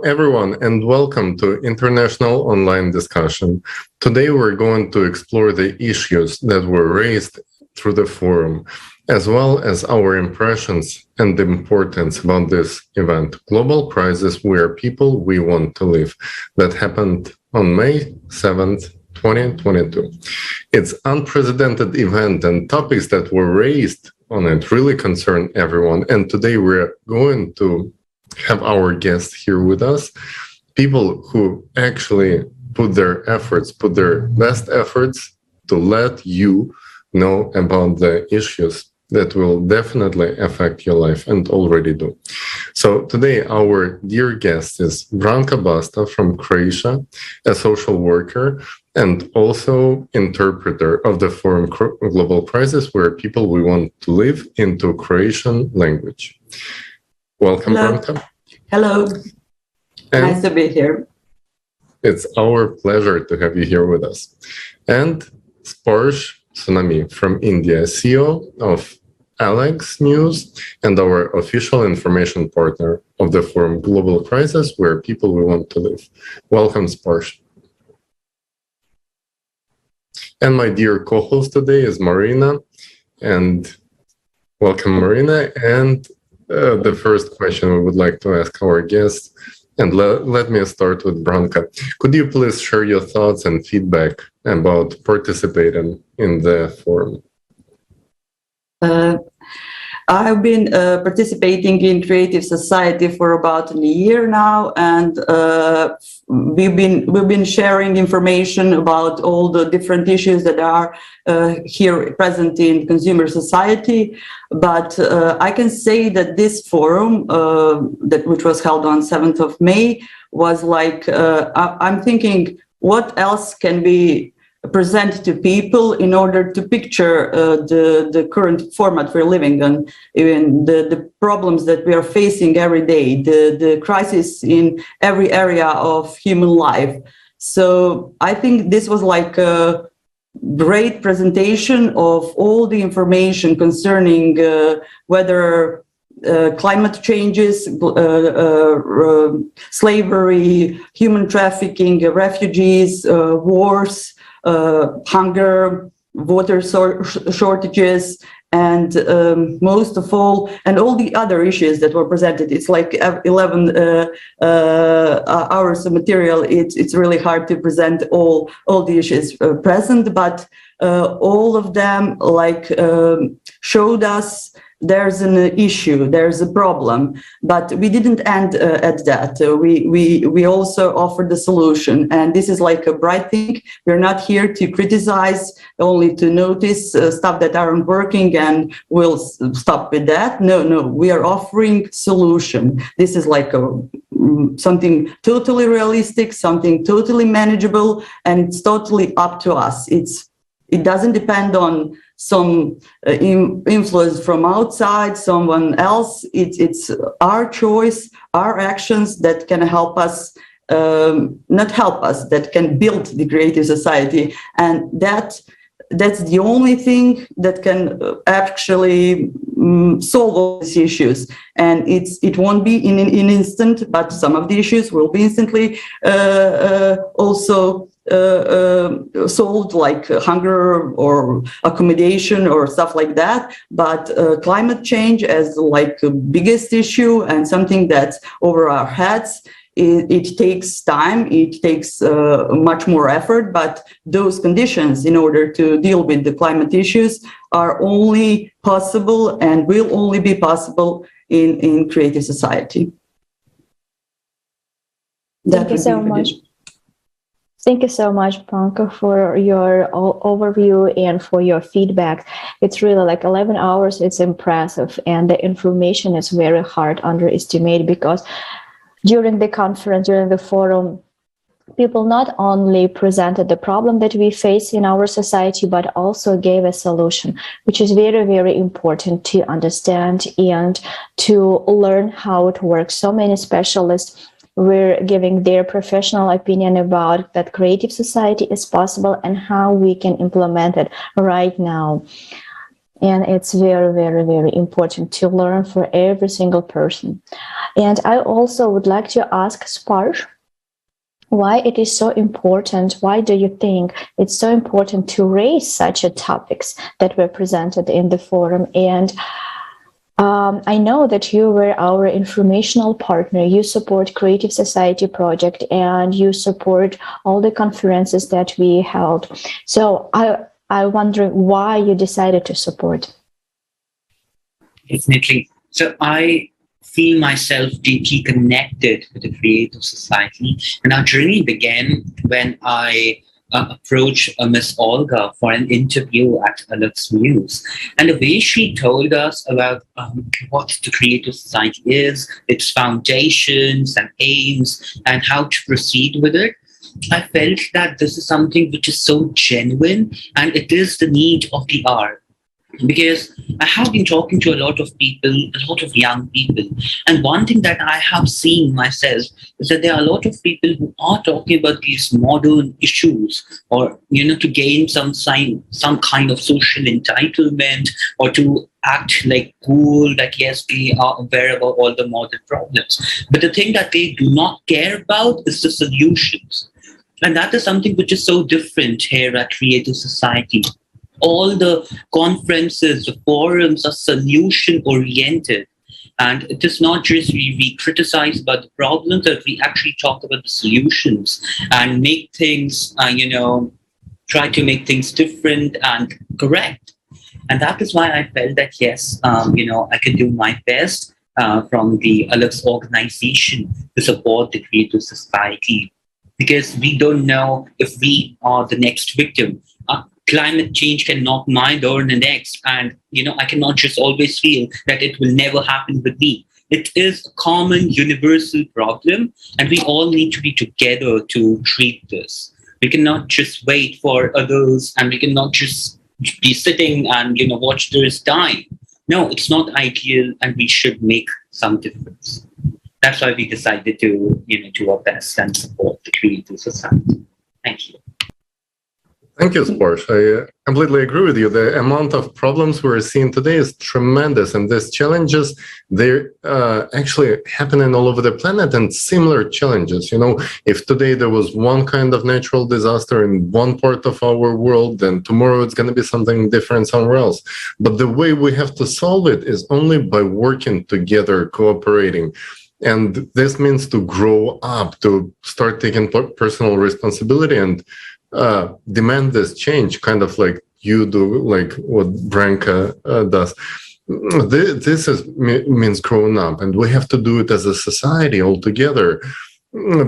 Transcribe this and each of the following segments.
everyone, and welcome to International Online Discussion. Today, we're going to explore the issues that were raised through the forum, as well as our impressions and the importance about this event, Global Crisis, Where People We Want to Live, that happened on May 7th, 2022. It's an unprecedented event, and topics that were raised on it really concern everyone. And today we're going to have our guests here with us, people who actually put their best efforts to let you know about the issues that will definitely affect your life and already do. So today our dear guest is Branka Basta from Croatia, a social worker and also interpreter of the forum Global Crisis, Where People We Want to Live, into Croatian language. Welcome, Hello. Branka. Hello. Nice to be here. It's our pleasure to have you here with us. And Sparsh Sumani from India, CEO of ALAGS News and our official information partner of the forum Global Crisis, Where People We Want to Live. Welcome, Sparsh. And my dear co-host today is Marina. And welcome, Marina. And the first question we would like to ask our guests, and let me start with Branka. Could you please share your thoughts and feedback about participating in the forum? I've been participating in Creative Society for about a year now, and we've been sharing information about all the different issues that are here present in consumer society. But I can say that this forum, which was held on 7th of May, was like, I'm thinking, what else can be present to people in order to picture the current format we're living in, even the problems that we are facing every day, the crisis in every area of human life. So I think this was like a great presentation of all the information concerning whether climate changes, slavery, human trafficking, refugees, wars, hunger, water shortages, and most of all, and all the other issues that were presented. It's like 11 hours of material. It's really hard to present all the issues present, but all of them showed us there's an issue, there's a problem, but we didn't end at that. We also offered the solution, and this is like a bright thing. We're not here to criticize, only to notice stuff that aren't working, and we'll stop with that. No, we are offering solution. This is like something totally realistic, something totally manageable, and it's totally up to us. It doesn't depend on some influence from outside, someone else. It's our choice, our actions that can help us, not help us, that can build the creative society. And that's the only thing that can actually solve all these issues. And it won't be in an instant, but some of the issues will be instantly also solved, like hunger or accommodation or stuff like that. But climate change as like the biggest issue and something that's over our heads, it takes time, it takes much more effort, but those conditions in order to deal with the climate issues are only possible and will only be possible in creative society. Thank you so much. Thank you so much, Branka, for your overview and for your feedback. It's really like 11 hours. It's impressive. And the information is very hard to underestimate, because during the conference, during the forum, people not only presented the problem that we face in our society, but also gave a solution, which is very, very important to understand and to learn how it works. So many specialists were giving their professional opinion about that creative society is possible and how we can implement it right now. And it's very, very, very important to learn for every single person. And I also would like to ask Sparsh, why it is so important, why do you think it's so important to raise such a topics that were presented in the forum? And I know that you were our informational partner. You support Creative Society Project and you support all the conferences that we held. So I wonder why you decided to support. Definitely. So I feel myself deeply connected with the Creative Society. And our journey began when I approached Miss Olga for an interview at ALAGS News. And the way she told us about what the Creative Society is, its foundations and aims, and how to proceed with it, I felt that this is something which is so genuine and it is the need of the hour. Because I have been talking to a lot of people, a lot of young people, and one thing that I have seen myself is that there are a lot of people who are talking about these modern issues, or to gain some kind of social entitlement, or to act like cool, that yes, we are aware about all the modern problems. But the thing that they do not care about is the solutions. And that is something which is so different here at Creative Society. All the conferences, the forums are solution-oriented. And it is not just we criticize about the problems, but we actually talk about the solutions and make things, try to make things different and correct. And that is why I felt that, yes, I can do my best from the ALAGS organization to support the Creative Society. Because we don't know if we are the next victim. Climate change can knock my door in the next, and I cannot just always feel that it will never happen with me. It is a common universal problem, and we all need to be together to treat this. We cannot just wait for others, and we cannot just be sitting and watch others die. No, it's not ideal, and we should make some difference. That's why we decided to do our best and support the Creative Society. Thank you. Thank you, Sparsh. I completely agree with you. The amount of problems we're seeing today is tremendous, and these challenges, they're actually happening all over the planet, and similar challenges. If today there was one kind of natural disaster in one part of our world, then tomorrow it's going to be something different somewhere else. But the way we have to solve it is only by working together, cooperating. And this means to grow up, to start taking personal responsibility and demand this change, kind of like you do, like what Branka does. This means growing up, and we have to do it as a society all together.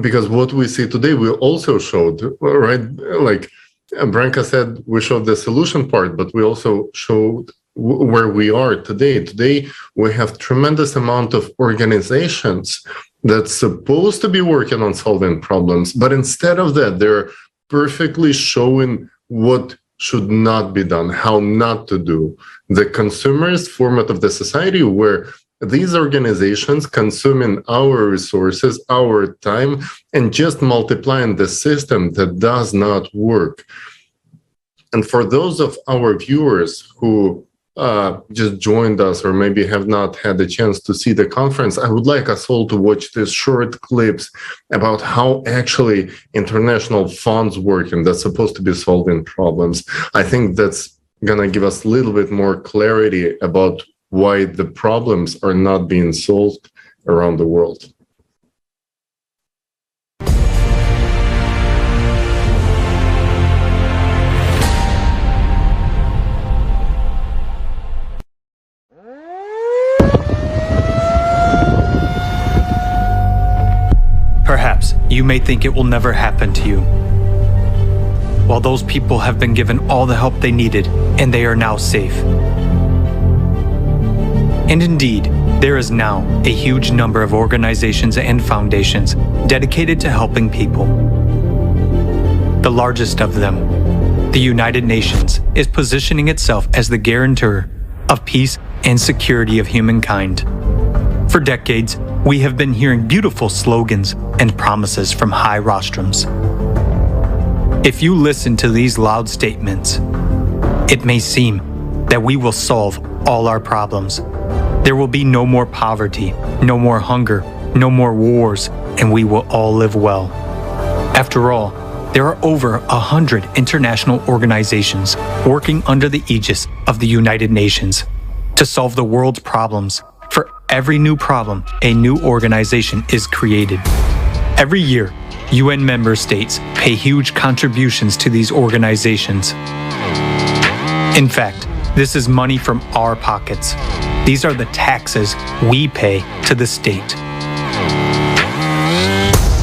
Because what we see today, we also showed, right? Like Branka said, we showed the solution part, but we also showed where we are today. Today, we have tremendous amount of organizations that's supposed to be working on solving problems, but instead of that, they're perfectly showing what should not be done, how not to do. The consumerist format of the society, where these organizations consuming our resources, our time, and just multiplying the system that does not work. And for those of our viewers who just joined us or maybe have not had the chance to see the conference, I would like us all to watch these short clips about how actually international funds work, and that's supposed to be solving problems. I think that's going to give us a little bit more clarity about why the problems are not being solved around the world. Perhaps you may think it will never happen to you. While those people have been given all the help they needed and they are now safe. And indeed, there is now a huge number of organizations and foundations dedicated to helping people. The largest of them, the United Nations, is positioning itself as the guarantor of peace and security of humankind. For decades, we have been hearing beautiful slogans and promises from high rostrums. If you listen to these loud statements, it may seem that we will solve all our problems. There will be no more poverty, no more hunger, no more wars, and we will all live well. After all, there are over 100 international organizations working under the aegis of the United Nations to solve the world's problems. For every new problem, a new organization is created. Every year, UN member states pay huge contributions to these organizations. In fact, this is money from our pockets. These are the taxes we pay to the state.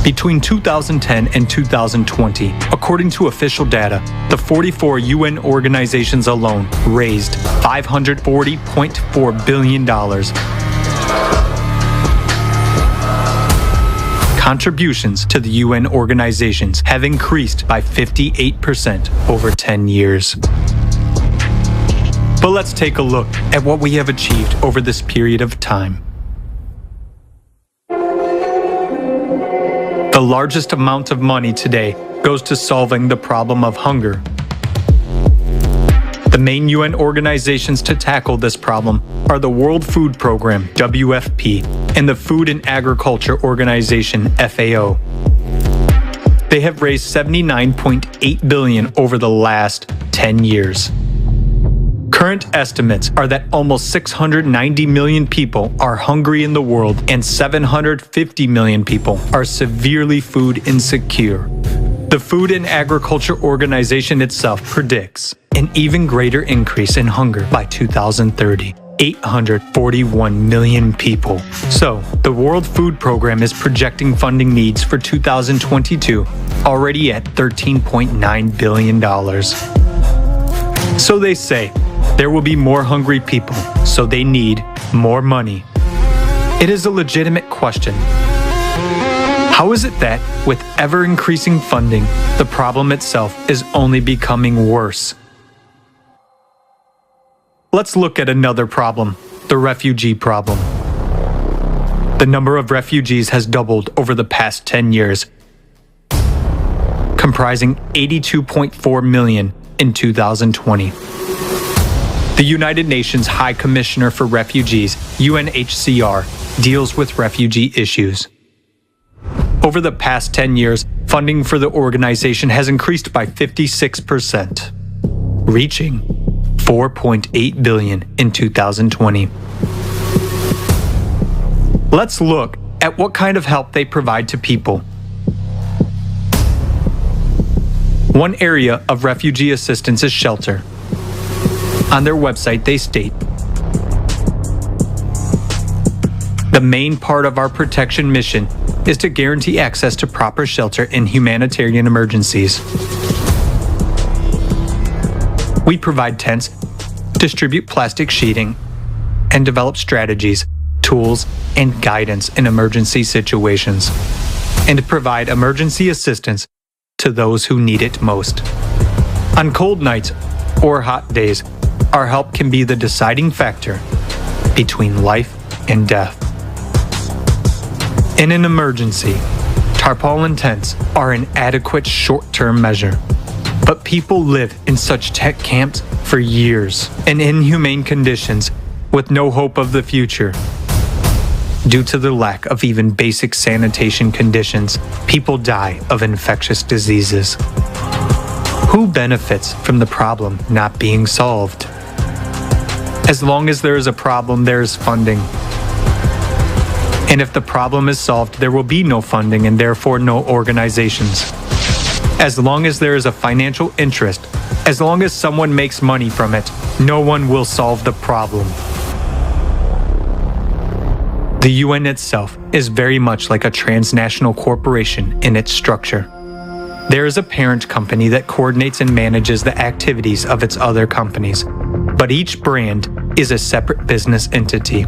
Between 2010 and 2020, according to official data, the 44 UN organizations alone raised $540.4 billion. Contributions to the UN organizations have increased by 58% over 10 years. But let's take a look at what we have achieved over this period of time. The largest amount of money today goes to solving the problem of hunger. The main UN organizations to tackle this problem are the World Food Program, WFP, and the Food and Agriculture Organization, FAO. They have raised $79.8 billion over the last 10 years. Current estimates are that almost 690 million people are hungry in the world and 750 million people are severely food insecure. The Food and Agriculture Organization itself predicts an even greater increase in hunger by 2030. 841 million people. So, the World Food Program is projecting funding needs for 2022 already at $13.9 billion. So they say, there will be more hungry people, so they need more money. It is a legitimate question. How is it that, with ever-increasing funding, the problem itself is only becoming worse? Let's look at another problem, the refugee problem. The number of refugees has doubled over the past 10 years, comprising 82.4 million in 2020. The United Nations High Commissioner for Refugees, UNHCR, deals with refugee issues. Over the past 10 years, funding for the organization has increased by 56%, reaching $4.8 billion in 2020. Let's look at what kind of help they provide to people. One area of refugee assistance is shelter. On their website, they state, "The main part of our protection mission is to guarantee access to proper shelter in humanitarian emergencies. We provide tents, distribute plastic sheeting, and develop strategies, tools, and guidance in emergency situations, and provide emergency assistance to those who need it most. On cold nights or hot days, our help can be the deciding factor between life and death. In an emergency, tarpaulin tents are an adequate short-term measure, but people live in such tent camps for years in inhumane conditions with no hope of the future. Due to the lack of even basic sanitation conditions, people die of infectious diseases. Who benefits from the problem not being solved? As long as there is a problem, there is funding. And if the problem is solved, there will be no funding and therefore no organizations. As long as there is a financial interest, as long as someone makes money from it, no one will solve the problem. The UN itself is very much like a transnational corporation in its structure. There is a parent company that coordinates and manages the activities of its other companies, but each brand is a separate business entity.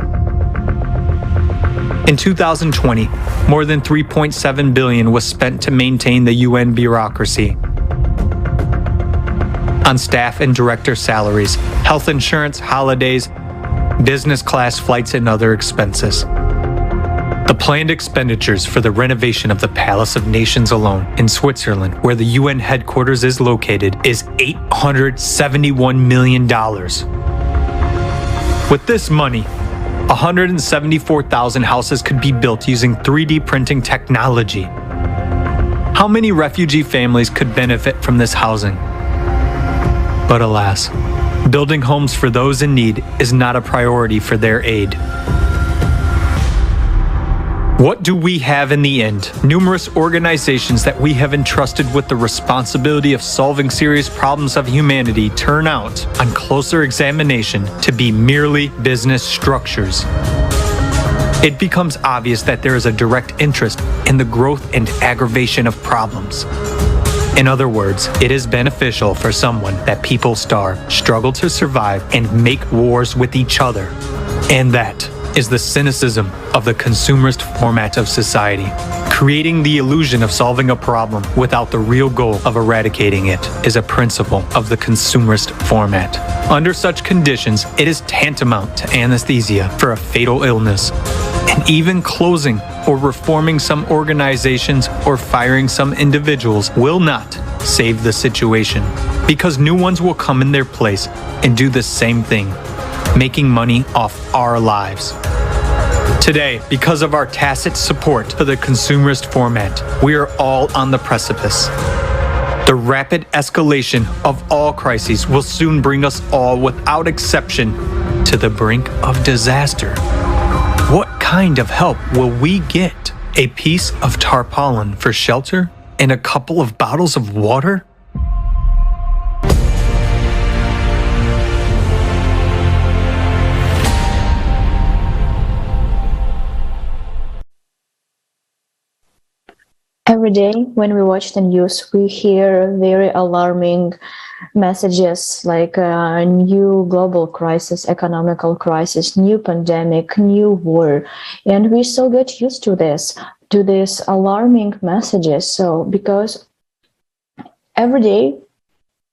In 2020, more than $3.7 billion was spent to maintain the UN bureaucracy on staff and director salaries, health insurance, holidays, business class flights, and other expenses. The planned expenditures for the renovation of the Palace of Nations alone in Switzerland, where the UN headquarters is located, is $871 million. With this money, 174,000 houses could be built using 3D printing technology. How many refugee families could benefit from this housing? But alas, building homes for those in need is not a priority for their aid. What do we have in the end? Numerous organizations that we have entrusted with the responsibility of solving serious problems of humanity turn out, on closer examination, to be merely business structures. It becomes obvious that there is a direct interest in the growth and aggravation of problems. In other words, it is beneficial for someone that people starve, struggle to survive, and make wars with each other. And that is the cynicism of the consumerist format of society, creating the illusion of solving a problem without the real goal of eradicating it is a principle of the consumerist format. Under such conditions, it is tantamount to anesthesia for a fatal illness. And even closing or reforming some organizations or firing some individuals will not save the situation, because new ones will come in their place and do the same thing, making money off our lives. Today, because of our tacit support for the consumerist format, we are all on the precipice. The rapid escalation of all crises will soon bring us all, without exception, to the brink of disaster. What kind of help will we get? A piece of tarpaulin for shelter and a couple of bottles of water? Every day when we watch the news, we hear very alarming messages like new global crisis, economical crisis, new pandemic, new war. And we so get used to these alarming messages. So because every day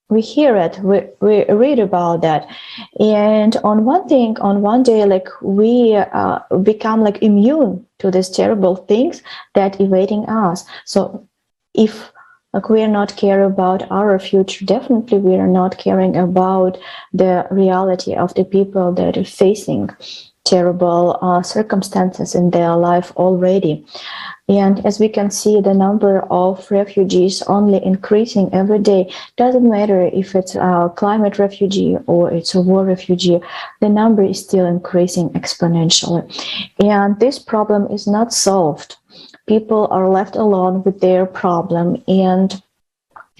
we hear it, we read about that. And on one day, like we become like immune to these terrible things that evading us. So if like we are not caring about our future, definitely we are not caring about the reality of the people that are facing terrible circumstances in their life already. And as we can see, the number of refugees only increasing every day. Doesn't matter if it's a climate refugee or it's a war refugee, the number is still increasing exponentially. And this problem is not solved. People are left alone with their problem. And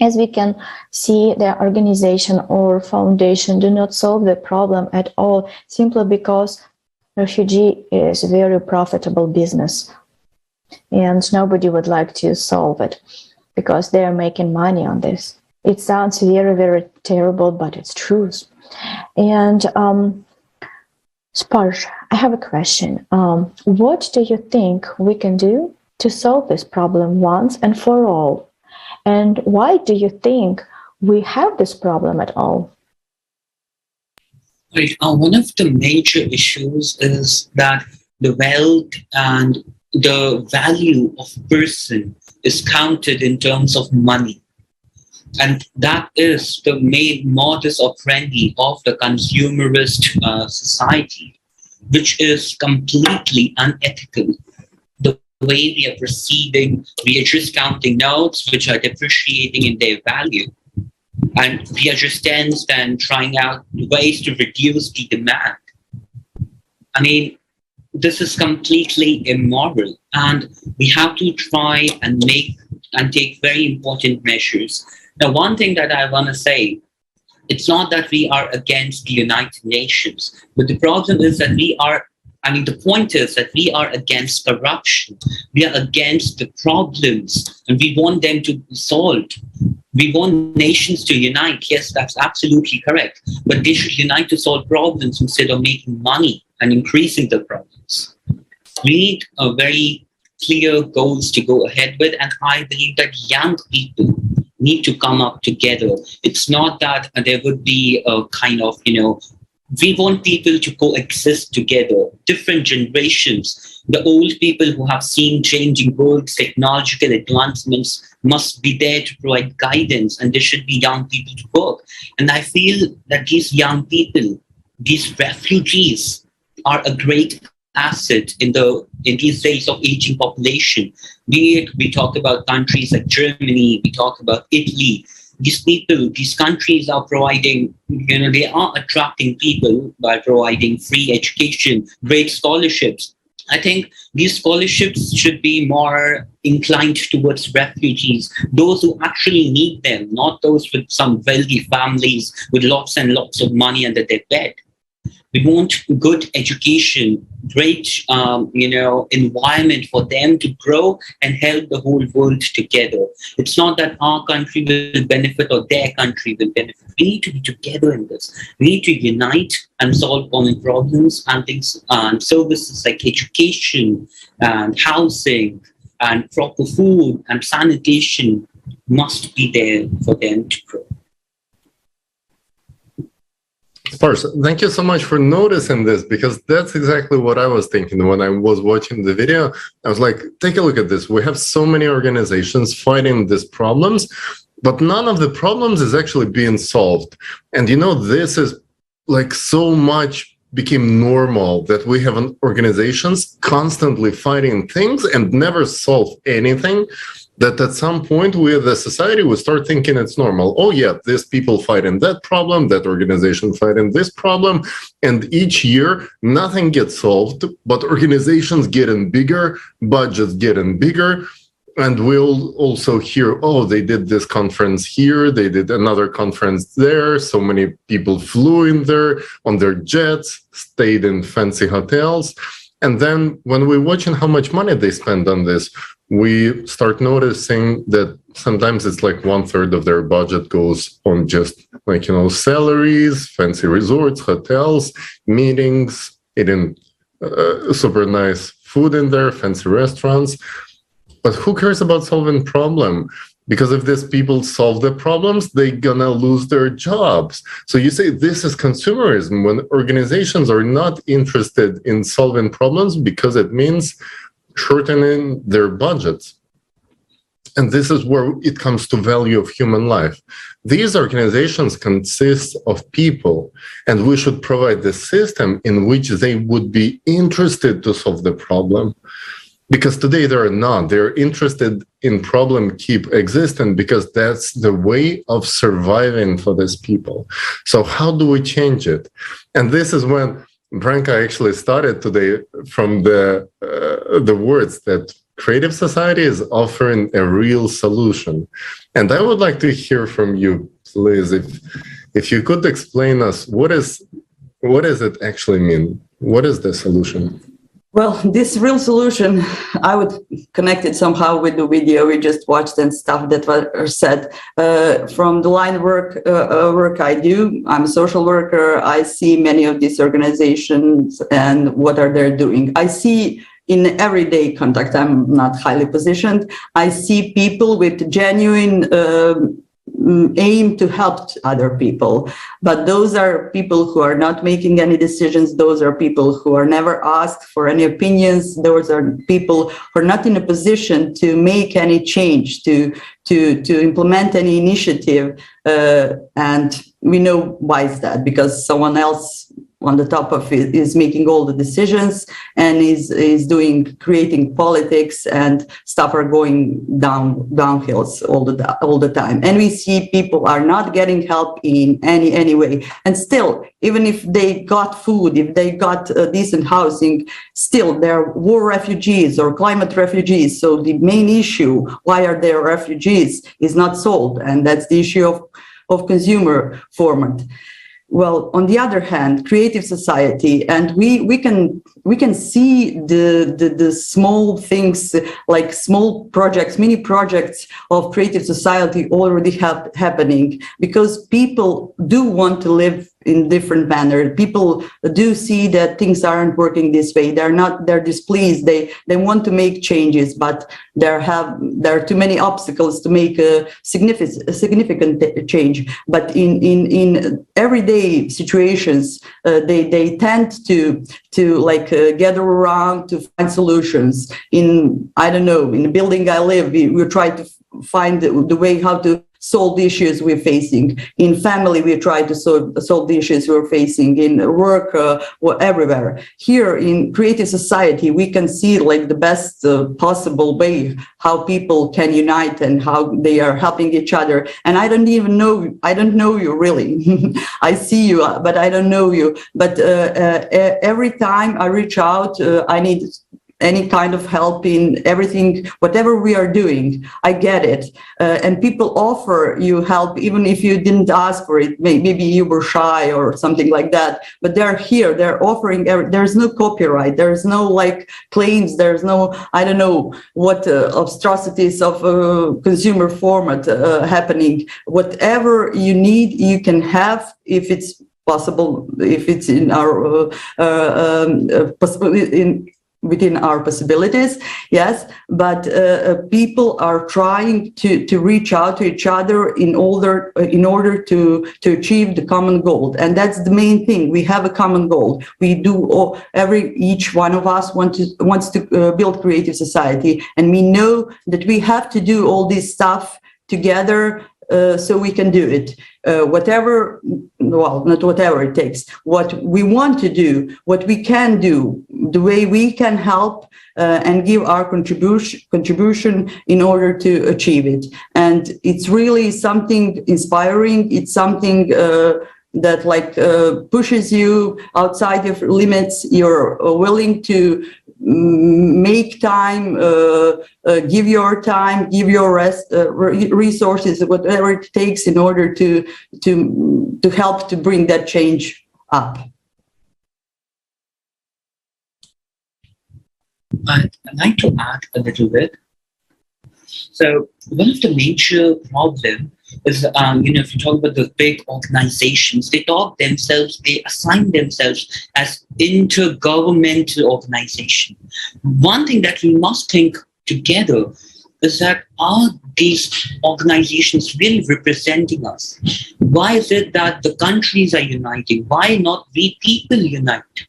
as we can see, the organization or foundation do not solve the problem at all, simply because refugee is a very profitable business. And nobody would like to solve it because they're making money on this. It sounds very, very terrible, but it's true. And Sparsh, I have a question. What do you think we can do to solve this problem once and for all? And why do you think we have this problem at all? Right. One of the major issues is that the wealth and the value of person is counted in terms of money. And that is the main modus operandi of the consumerist society, which is completely unethical. The way we are proceeding, we are just counting notes which are depreciating in their value. And we are just then trying out ways to reduce the demand. I mean, this is completely immoral, and we have to try and take very important measures. Now, one thing that I want to say, it's not that we are against the United Nations, but the problem is that the point is that we are against corruption. We are against the problems, and we want them to be solved. We want nations to unite. Yes, that's absolutely correct. But they should unite to solve problems instead of making money and increasing the problems. We need a very clear goals to go ahead with. And I believe that young people need to come up together. It's not that there would be a kind of, we want people to coexist together, different generations. The old people who have seen changing worlds, technological advancements must be there to provide guidance, and there should be young people to work. And I feel that these young people these refugees are a great asset in these days of aging population. Be it we talk about countries like Germany, we talk about Italy. These people, these countries are providing, they are attracting people by providing free education, great scholarships. I think these scholarships should be more inclined towards refugees, those who actually need them, not those with some wealthy families with lots and lots of money under their bed. We want good education, great, environment for them to grow and help the whole world together. It's not that our country will benefit or their country will benefit. We need to be together in this. We need to unite and solve common problems, and things and services like education and housing and proper food and sanitation must be there for them to grow. Sparsh, thank you so much for noticing this, because that's exactly what I was thinking when I was watching the video. I was like, take a look at this. We have so many organizations fighting these problems, but none of the problems is actually being solved. And this is like so much became normal that we have organizations constantly fighting things and never solve anything, that at some point we as a society will start thinking it's normal. Oh yeah, these people fighting that problem, that organization fighting this problem, and each year nothing gets solved, but organizations getting bigger, budgets getting bigger, and we'll also hear, oh, they did this conference here, they did another conference there, so many people flew in there on their jets, stayed in fancy hotels. And then when we're watching how much money they spend on this, we start noticing that sometimes it's like 1/3 of their budget goes on just salaries, fancy resorts, hotels, meetings, eating super nice food in there, fancy restaurants. But who cares about solving problem? Because if these people solve the problems, they're gonna lose their jobs. So you say this is consumerism when organizations are not interested in solving problems because it means shortening their budgets. And this is where it comes to value of human life. These organizations consist of people, and we should provide the system in which they would be interested to solve the problem. Because today they're not. They're interested in problem keep existing because that's the way of surviving for these people. So how do we change it? And this is when Branka actually started today from the words that creative society is offering a real solution. And I would like to hear from you, please, if you could explain us what does it actually mean? What is the solution? Well, this real solution, I would connect it somehow with the video we just watched and stuff that was said. From the line work I do, I'm a social worker. I see many of these organizations and what are they doing. I see in everyday contact, I'm not highly positioned. I see people with genuine aim to help other people, but those are people who are not making any decisions. Those are people who are never asked for any opinions. Those are people who are not in a position to make any change, to implement any initiative, and we know why is that, because someone else on the top of it is making all the decisions and is creating politics, and stuff are going downhills all the time. And we see people are not getting help in any way. And still, even if they got food, if they got decent housing, still they're war refugees or climate refugees. So the main issue, why are they refugees, is not solved. And that's the issue of consumer format. Well, on the other hand, creative society, and we can see the small things, like small projects, mini projects of creative society already happening, because people do want to live in different manner. People do see that things aren't working this way. They're displeased. They want to make changes, but there are too many obstacles to make a significant change. But in everyday situations, they tend to gather around to find solutions. In the building I live, we try to find the way how to solve the issues we're facing. In family, we try to solve the issues we're facing. In work, everywhere. Here in creative society, we can see like the best possible way how people can unite and how they are helping each other. And I don't know you really. I see you, but I don't know you. But every time I reach out, I need any kind of help in everything, whatever we are doing, I get it. And people offer you help, even if you didn't ask for it. Maybe you were shy or something like that, but they're here, they're offering, there's no copyright, there's no like claims, there's no, I don't know what obstructities of consumer format happening. Whatever you need, you can have if it's possible, if it's in our within our possibilities, yes, but people are trying to reach out to each other in order to achieve the common goal, and that's the main thing. We have a common goal. We do each one of us wants to build creative society, and we know that we have to do all this stuff together. So we can do it, not whatever it takes, what we want to do, what we can do, the way we can help and give our contribution in order to achieve it. And it's really something inspiring. It's something that pushes you outside your limits. You're willing to make time, give your time, give your resources, whatever it takes in order to help to bring that change up. I'd like to add a little bit. So one of the major problems is, if you talk about the big organizations, they assign themselves as intergovernmental organization. One thing that we must think together is that, are these organizations really representing us? Why is it that the countries are uniting? Why not we people unite?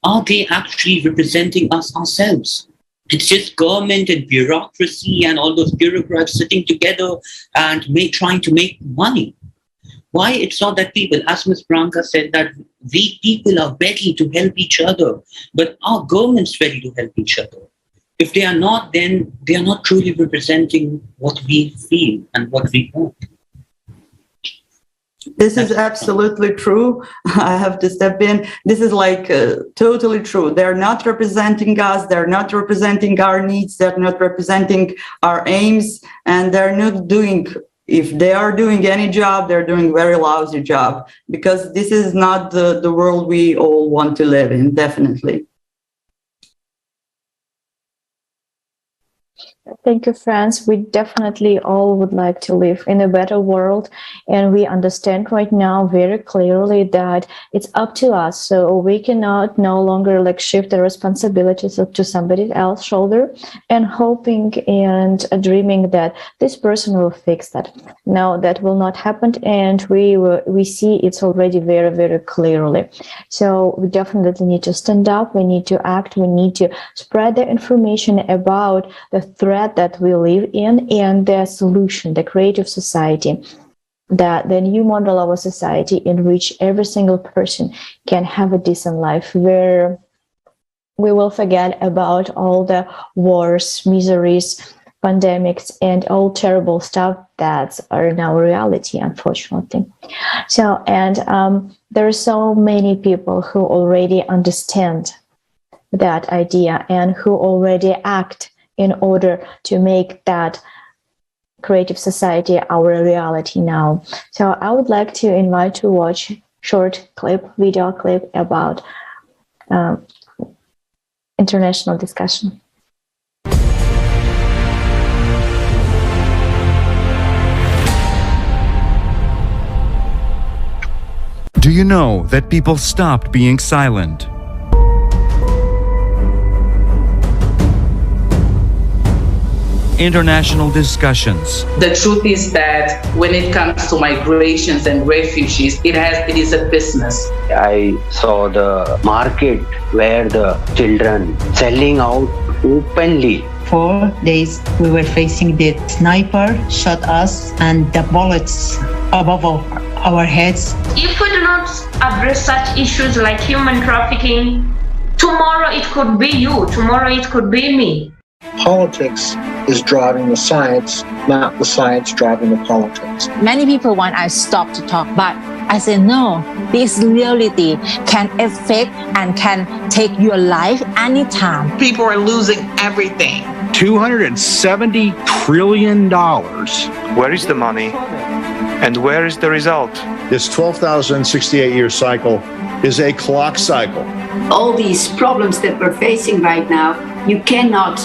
Are they actually representing us ourselves? It's just government and bureaucracy and all those bureaucrats sitting together and trying to make money. Why it's not that people, as Ms. Branka said, that we people are ready to help each other, but our government's ready to help each other. If they are not, then they are not truly representing what we feel and what we want. This is absolutely true. I have to step in. This is totally true. They're not representing us. They're not representing our needs. They're not representing our aims. And they're not doing, if they are doing any job, they're doing a very lousy job, because this is not the world we all want to live in, definitely. Thank you, Franz. We definitely all would like to live in a better world. And we understand right now very clearly that it's up to us. So we cannot no longer shift the responsibilities to somebody else's shoulder and hoping and dreaming that this person will fix that. No, that will not happen. And we see it's already very, very clearly. So we definitely need to stand up. We need to act. We need to spread the information about the threat that we live in and the solution, the creative society, the new model of a society in which every single person can have a decent life, where we will forget about all the wars, miseries, pandemics, and all terrible stuff that are now reality, unfortunately. So, and there are so many people who already understand that idea and who already act in order to make that creative society our reality now. So I would like to invite to watch short video clip about international discussion. Do you know that people stopped being silent? International discussions. The truth is that when it comes to migrations and refugees, it is a business. I saw the market where the children selling out openly 4 days, we were facing the sniper shot us and the bullets above our heads. If we do not address such issues like human trafficking, tomorrow it could be you, tomorrow it could be me. Politics is driving the science, not the science driving the politics. Many people want I stop to talk, but I say no. This reality can affect and can take your life anytime. People are losing everything. $270 trillion. Where is the money? And where is the result? This 12,068-year cycle is a clock cycle. All these problems that we're facing right now, you cannot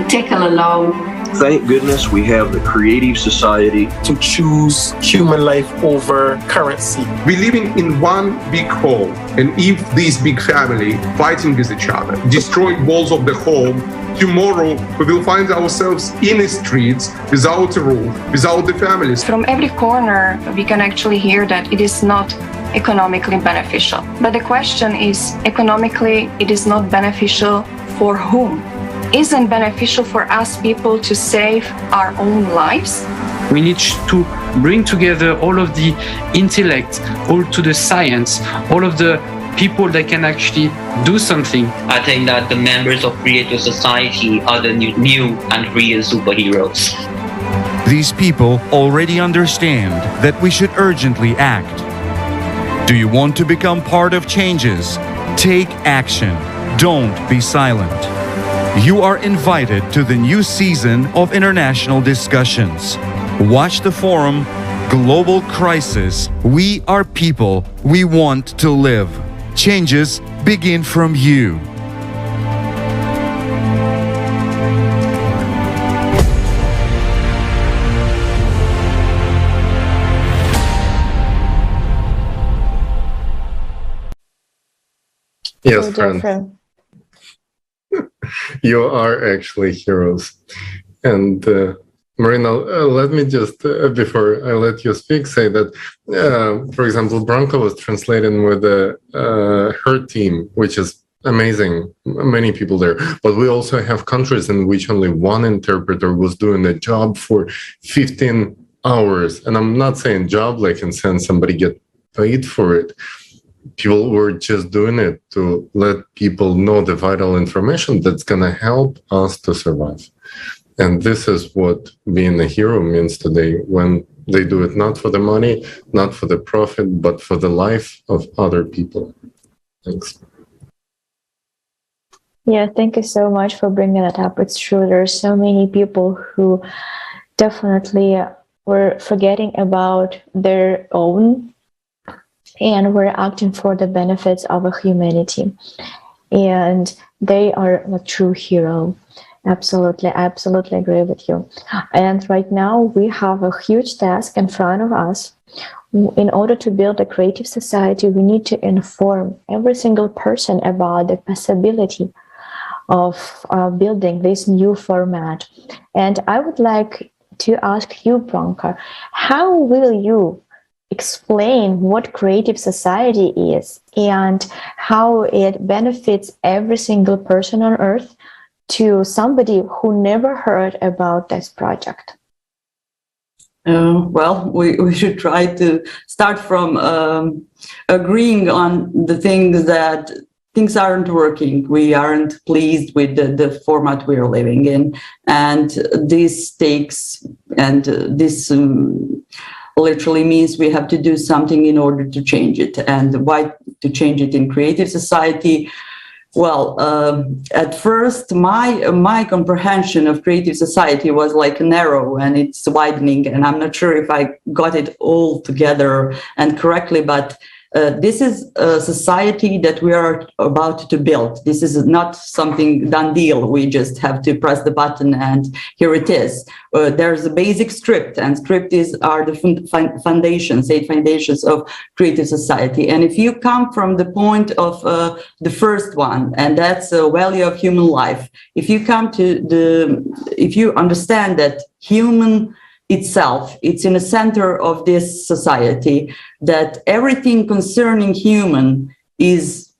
tackle alone. Thank goodness we have the creative society to choose human life over currency. We're living in one big home, and if this big family fighting with each other, destroying walls of the home, tomorrow we will find ourselves in the streets without a roof, without the families. From every corner, we can actually hear that it is not economically beneficial. But the question is, economically, it is not beneficial for whom? Isn't beneficial for us people to save our own lives? We need to bring together all of the intellect, all to the science, all of the people that can actually do something. I think that the members of creative society are the new and real superheroes. These people already understand that we should urgently act. Do you want to become part of changes? Take action. Don't be silent. You are invited to the new season of international discussions. Watch the forum, Global Crisis. We are people. We want to live. Changes begin from you. Yes, friends. You are actually heroes. And Marina, let me just, before I let you speak, say that, for example, Branka was translating with her team, which is amazing, many people there. But we also have countries in which only one interpreter was doing the job for 15 hours. And I'm not saying job like in sense somebody get paid for it. People were just doing it to let people know the vital information that's going to help us to survive. And this is what being a hero means today, when they do it not for the money, not for the profit, but for the life of other people. Thanks. Yeah, thank you so much for bringing that up. It's true, there are so many people who definitely were forgetting about their own and we're acting for the benefits of a humanity. And they are a true hero. Absolutely, I absolutely agree with you. And right now we have a huge task in front of us. In order to build a creative society, we need to inform every single person about the possibility of building this new format. And I would like to ask you, Branka, how will you explain what creative society is and how it benefits every single person on earth to somebody who never heard about this project? Well, we should try to start from agreeing on the things that things aren't working. We aren't pleased with the format we're living in. And this takes, and this literally means we have to do something in order to change it. And why to change it in creative society? Well, at first, my comprehension of creative society was like narrow, and it's widening, and I'm not sure if I got it all together and correctly, but this is a society that we are about to build. This is not something done deal. We just have to press the button and here it is. There's a basic script, and script are the foundations, 8 foundations of creative society. And if you come from the point of the first one, and that's the value of human life, if you come to if you understand that human itself, it's in the center of this society, that everything concerning human is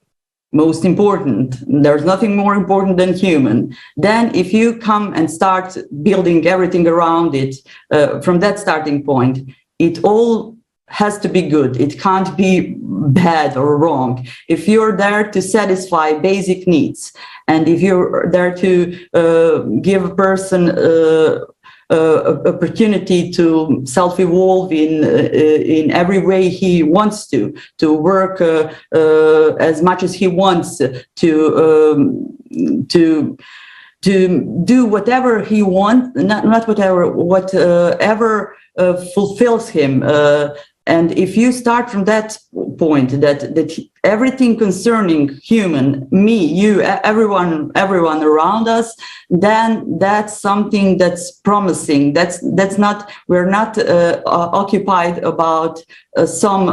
most important. There's nothing more important than human. Then if you come and start building everything around it from that starting point, it all has to be good. It can't be bad or wrong. If you're there to satisfy basic needs, and if you're there to give a person opportunity to self-evolve in every way he wants to work as much as he wants, to do whatever he wants, not whatever, whatever fulfills him. And if you start from that point, that everything concerning human, me, you, everyone around us, then that's something that's promising. That's not, we're not occupied about some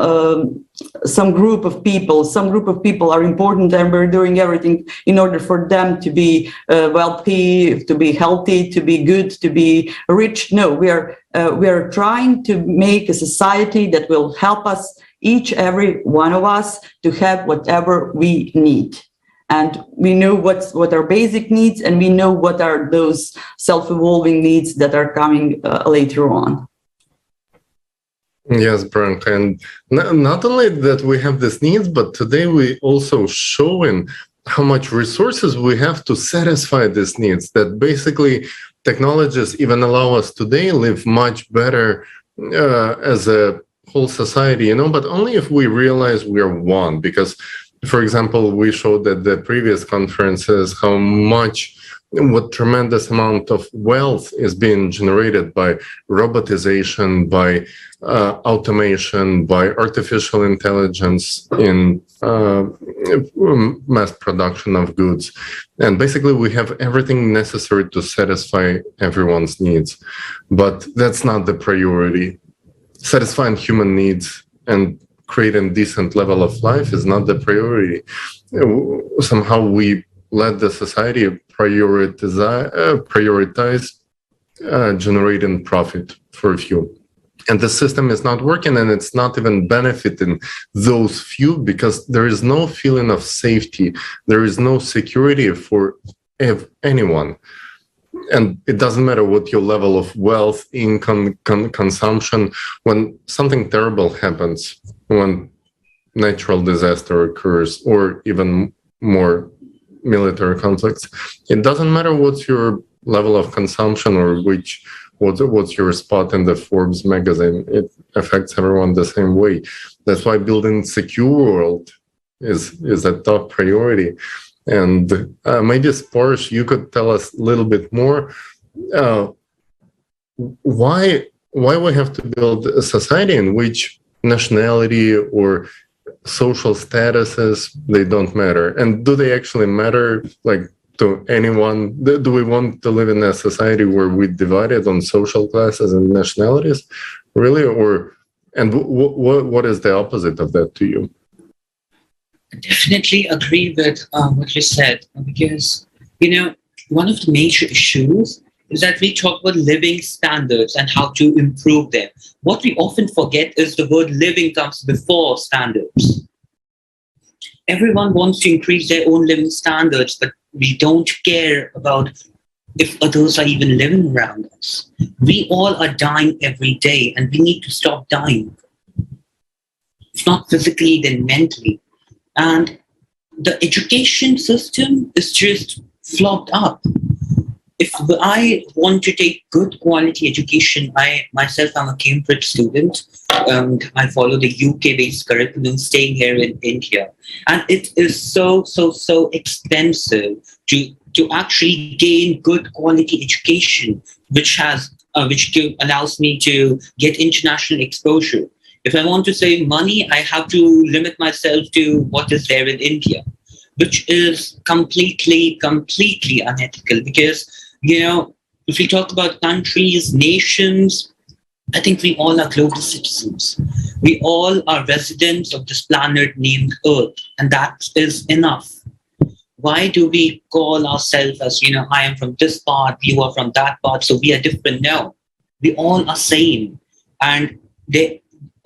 group of people. Some group of people are important, and we're doing everything in order for them to be wealthy, to be healthy, to be good, to be rich. No, we are trying to make a society that will help us, every one of us, to have whatever we need. And we know what are basic needs, and we know what are those self-evolving needs that are coming later on. Yes, Branka, and not only that we have these needs, but today we also showing how much resources we have to satisfy these needs, that basically technologies even allow us today live much better as a whole society, but only if we realize we are one. Because, for example, we showed at the previous conferences what tremendous amount of wealth is being generated by robotization, by automation, by artificial intelligence in mass production of goods. And basically we have everything necessary to satisfy everyone's needs. But that's not the priority. Satisfying human needs and creating decent level of life is not the priority. Somehow we let the society prioritize generating profit for a few. And the system is not working, and it's not even benefiting those few, because there is no feeling of safety. There is no security for anyone. And it doesn't matter what your level of wealth, income, consumption, when something terrible happens, when natural disaster occurs, or even more military conflicts, it doesn't matter what's your level of consumption or what's your spot in the Forbes magazine. It affects everyone the same way. That's why building secure world is a top priority. And maybe, Sparsh, you could tell us a little bit more why we have to build a society in which nationality or social statuses, they don't matter. And do they actually matter, like, to anyone? Do we want to live in a society where we divided on social classes and nationalities, really? And what is the opposite of that to you? I definitely agree with what you said, because, one of the major issues is that we talk about living standards and how to improve them. What we often forget is the word living comes before standards. Everyone wants to increase their own living standards, but we don't care about if others are even living around us. We all are dying every day, and we need to stop dying. If not physically, then mentally. And the education system is just flopped up. If I want to take good quality education, I myself am a Cambridge student, and I follow the UK-based curriculum, staying here in India. And it is so expensive to actually gain good quality education, which allows me to get international exposure. If I want to save money, I have to limit myself to what is there in India, which is completely unethical. Because, if we talk about countries, nations, I think we all are global citizens. We all are residents of this planet named Earth, and that is enough. Why do we call ourselves as, I am from this part, you are from that part, so we are different? No, we all are same. And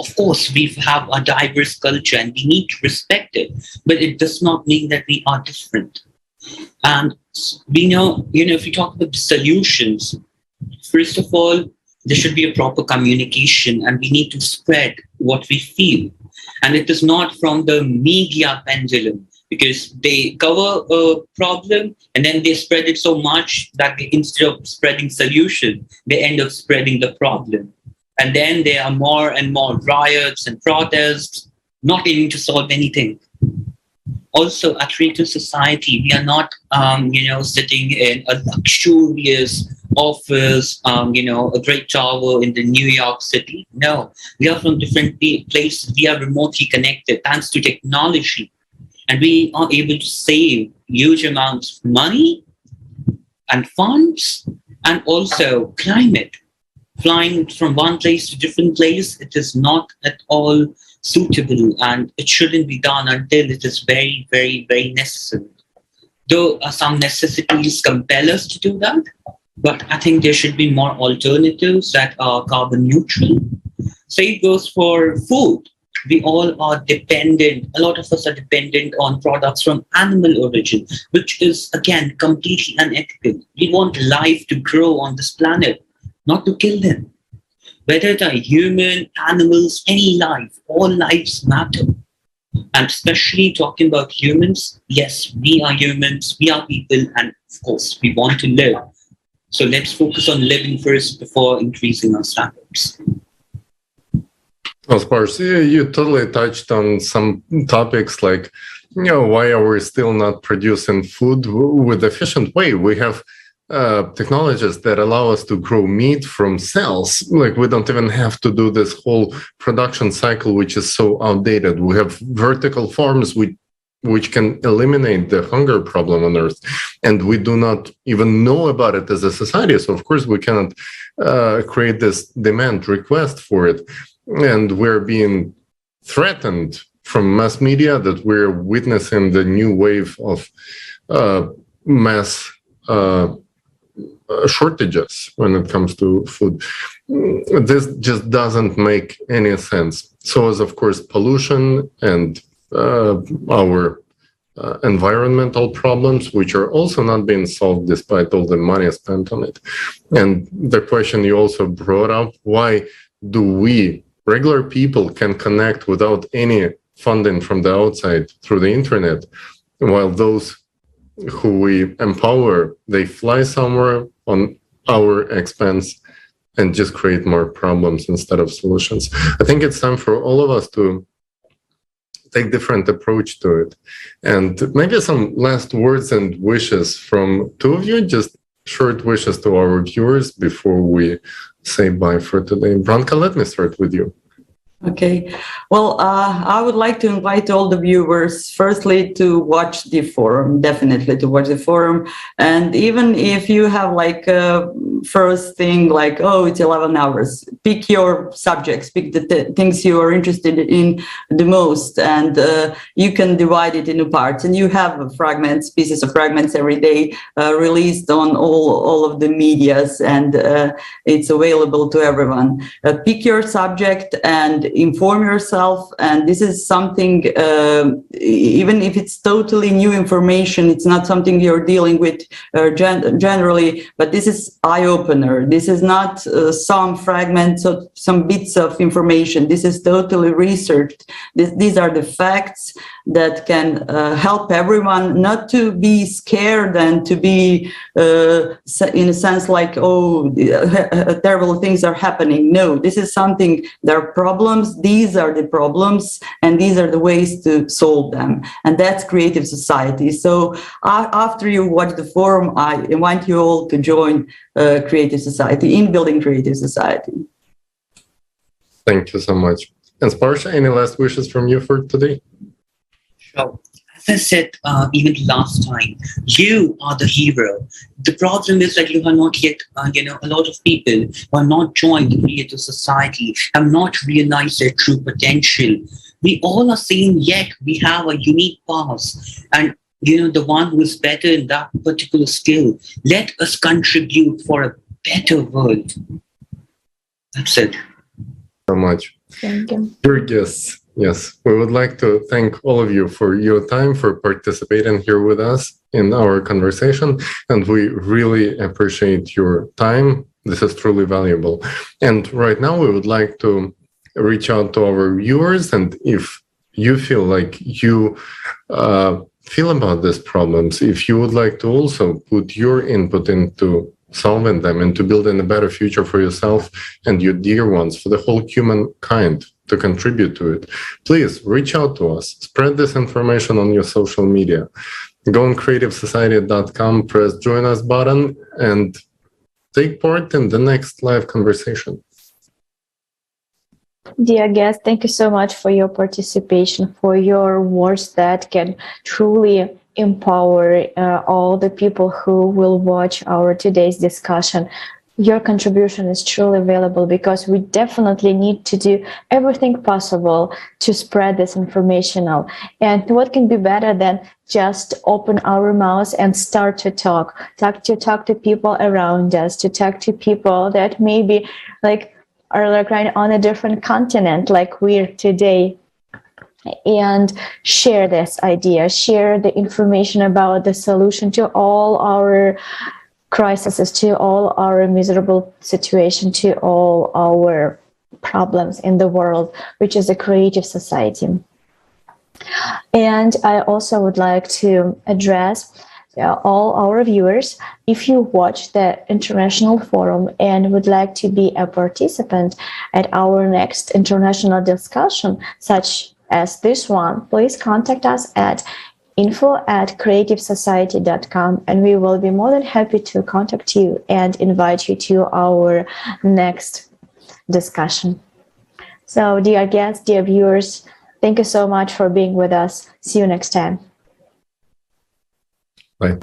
of course, we have a diverse culture and we need to respect it, but it does not mean that we are different. And we know, if you talk about the solutions, first of all, there should be a proper communication and we need to spread what we feel. And it is not from the media pendulum, because they cover a problem and then they spread it so much that instead of spreading solution, they end up spreading the problem. And then there are more and more riots and protests, not aiming to solve anything. Also, a creative society, we are not, sitting in a luxurious office, a great tower in the New York City. No, we are from different places. We are remotely connected thanks to technology. And we are able to save huge amounts of money and funds, and also climate. Flying from one place to different place, it is not at all suitable, and it shouldn't be done until it is very, very, very necessary. Though some necessities compel us to do that, but I think there should be more alternatives that are carbon neutral. Same goes for food. We all are dependent, a lot of us are dependent on products from animal origin, which is, again, completely unethical. We want life to grow on this planet, not to kill them. Whether they are human, animals, any life, all lives matter. And especially talking about humans, yes, we are humans, we are people, and of course, we want to live. So let's focus on living first before increasing our standards. Well, Sparsh, you totally touched on some topics like, why are we still not producing food with efficient way? We have technologies that allow us to grow meat from cells. Like, we don't even have to do this whole production cycle, which is so outdated. We have vertical farms which can eliminate the hunger problem on Earth, and we do not even know about it as a society. So, of course, we cannot create this demand request for it. And we're being threatened from mass media that we're witnessing the new wave of mass shortages when it comes to food. This just doesn't make any sense. So as, of course, pollution and our environmental problems, which are also not being solved despite all the money spent on it. And the question you also brought up, why do we, regular people, can connect without any funding from the outside through the internet, while those who we empower, they fly somewhere on our expense and just create more problems instead of solutions. I think it's time for all of us to take different approach to it. And maybe some last words and wishes from two of you, just short wishes to our viewers before we say bye for today. Branka, let me start with you. Okay. Well, I would like to invite all the viewers, firstly, to watch the forum, definitely to watch the forum. And even if you have like a first thing like, oh, it's 11 hours, pick your subjects, pick the things you are interested in the most, and you can divide it into parts. And you have fragments, pieces of fragments every day released on all of the medias, and it's available to everyone. Pick your subject and inform yourself, and this is something, even if it's totally new information, it's not something you're dealing with generally, but this is eye-opener. This is not some fragments of some bits of information. This is totally researched. These are the facts that can help everyone not to be scared and to be in a sense like, oh, terrible things are happening. No, this is something, there are problems. These are the problems, and these are the ways to solve them. And that's creative society. So after you watch the forum, I invite you all to join creative society, in building creative society. Thank you so much. And Sparsh, any last wishes from you for today? Sure. As I said even last time, you are the hero. The problem is that you are not yet, a lot of people who are not joined the creative society, have not realized their true potential. We all are saying, yet we have a unique past. And, the one who is better in that particular skill, let us contribute for a better world. That's it. So much. Thank you. Dear guests, yes, we would like to thank all of you for your time, for participating here with us in our conversation, and we really appreciate your time. This is truly valuable. And right now we would like to reach out to our viewers, and if you feel like you feel about these problems, if you would like to also put your input into solving them and to building a better future for yourself and your dear ones, for the whole humankind to contribute to it, please reach out to us. Spread this information on your social media. Go on creativesociety.com, press join us button, and take part in the next live conversation. Dear guest, thank you so much for your participation, for your words that can truly empower all the people who will watch our today's discussion. Your contribution is truly valuable because we definitely need to do everything possible to spread this information out. And what can be better than just open our mouths and start to talk to people around us, to talk to people that maybe are right on a different continent like we're today, and share this idea, share the information about the solution to all our crises, to all our miserable situation, to all our problems in the world, which is a creative society. And I also would like to address all our viewers. If you watch the international forum and would like to be a participant at our next international discussion, such as this one, please contact us at info@creativesociety.com, and we will be more than happy to contact you and invite you to our next discussion. So, dear guests, dear viewers, thank you so much for being with us. See you next time. Bye.